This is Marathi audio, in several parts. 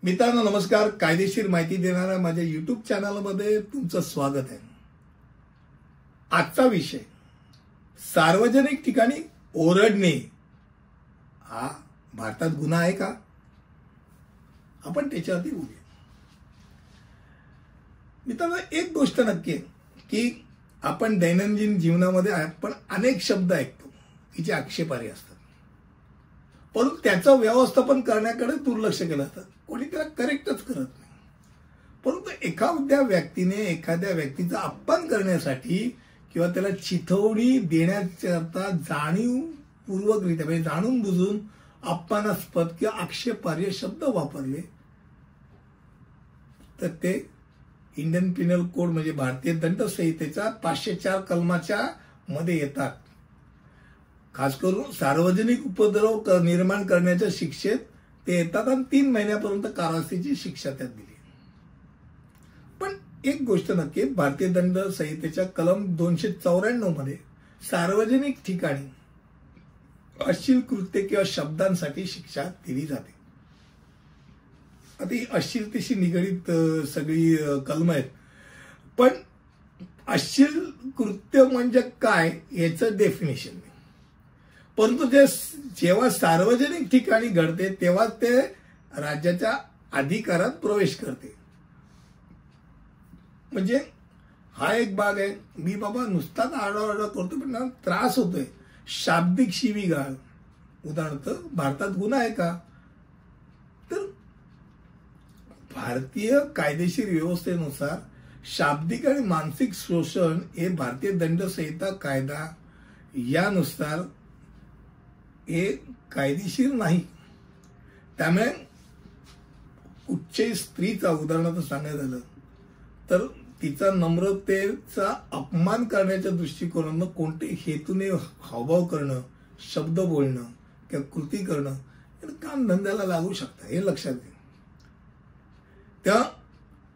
मित्रांनो नमस्कार. कायदेशीर माहिती देणाऱ्या माझ्या YouTube चॅनलमध्ये तुमचं स्वागत आहे. आजचा विषय सार्वजनिक ठिकाणी ओरडणे हा भारतात गुन्हा आहे का, आपण त्याच्यावरती बोलूया. मित्रांनो एक गोष्ट नक्की आहे की आपण दैनंदिन जीवनामध्ये आपण अनेक शब्द ऐकतो की जे आक्षेपार्ह असतात, परंतु त्याचं व्यवस्थापन करण्याकडे दुर्लक्ष केलं जातं. कोणी त्याला करेक्टच करत नाही. परंतु एखाद्या व्यक्तीने एखाद्या व्यक्तीचा अपमान करण्यासाठी किंवा त्याला चिथवणी देण्याकरता जाणीवपूर्वकरित्या म्हणजे जाणून बुजून अपमानास्पद किंवा आक्षेपार्ह शब्द वापरले तर ते इंडियन पिनल कोड म्हणजे भारतीय दंड संहितेच्या 504 कलमाच्या मध्ये येतात. खास करून सार्वजनिक उपद्रव निर्माण करण्याच्या शिक्षेत ते येतात आणि 3 महिन्यापर्यंत कारावासाची शिक्षा त्यात दिली. पण एक गोष्ट नक्की, भारतीय दंड संहितेच्या कलम 294 मध्ये सार्वजनिक ठिकाणी अश्लील कृत्य किंवा शब्दांसाठी शिक्षा दिली जाते. आता ही अश्लीलतेशी निगडीत सगळी कलम आहेत, पण अश्लील कृत्य म्हणजे काय याचं डेफिनेशन नाही. परंतु ते जेव्हा सार्वजनिक ठिकाणी घडते तेव्हा ते राज्याच्या अधिकारात प्रवेश करते. म्हणजे हा एक भाग आहे. मी बाबा नुसताच आरडाओरडा करतो पण मला त्रास होतोय. शाब्दिक शिवीगाळ उदाहरणार्थ भारतात गुन्हा आहे का, तर भारतीय कायदेशीर व्यवस्थेनुसार शाब्दिक आणि मानसिक शोषण हे भारतीय दंड संहिता कायदा यानुसार हे कायदेशीर नाही. त्यामुळे कुठच्याही स्त्रीचा उदाहरणार्थ सांगायचं झालं तर तिचा नम्रतेचा अपमान करण्याच्या दृष्टिकोनानं कोणत्याही हेतूने हावभाव करणं, शब्द बोलणं किंवा कृती करणं काम धंद्याला लागू शकतं, हे लक्षात घ्या. त्या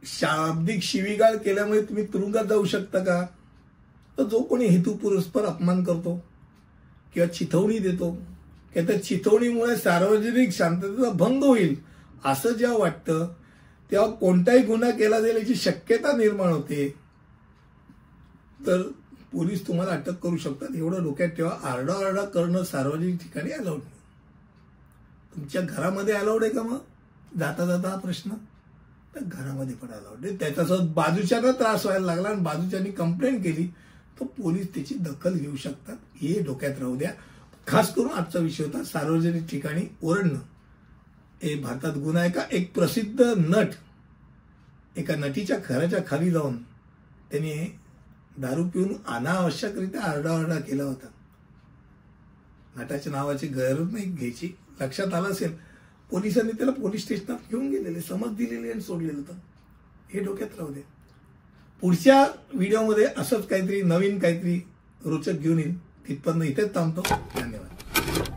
शाब्दिक शिवीगाळ केल्यामुळे तुम्ही तुरुंगात जाऊ शकता का, तर जो कोणी हेतुपुरस्पर अपमान करतो किंवा चिथवणी देतो किंवा त्या चिथवणीमुळे सार्वजनिक शांततेचा भंग होईल असं जेव्हा वाटतं तेव्हा कोणताही गुन्हा केला जाईल याची शक्यता निर्माण होते, तर पोलीस तुम्हाला अटक करू शकतात. एवढं डोक्यात ठेवा. आरडाओरडा करणं सार्वजनिक ठिकाणी अलाउड नाही. तुमच्या घरामध्ये अलाउड आहे का, मग जाता जाता हा प्रश्न, तर घरामध्ये पण अलाउड आहे. त्याच्यासोबत बाजूच्याला त्रास व्हायला लागला आणि बाजूच्यानी कंप्लेंट केली तर पोलीस त्याची दखल घेऊ शकतात. हे डोक्यात राहू द्या. खास करून आजचा विषय होता सार्वजनिक ठिकाणी ओरडणं हे भारतात गुन्हा आहे का. एक प्रसिद्ध नट एका नटीच्या घराच्या खाली जाऊन त्याने दारू पिऊन अनावश्यकरित्या आरडाओरडा केला होता. नटाच्या नावाची गरज नाही घ्यायची, लक्षात आलं असेल. पोलिसांनी त्याला पोलीस स्टेशनात घेऊन गेलेले, समज दिलेली आणि सोडलेलं होतं. हे डोक्यात राहू दे. पुढच्या व्हिडिओमध्ये असंच काहीतरी नवीन काहीतरी रोचक घेऊन येईल. तिथपर्यंत इथेच थांबतो. धन्यवाद.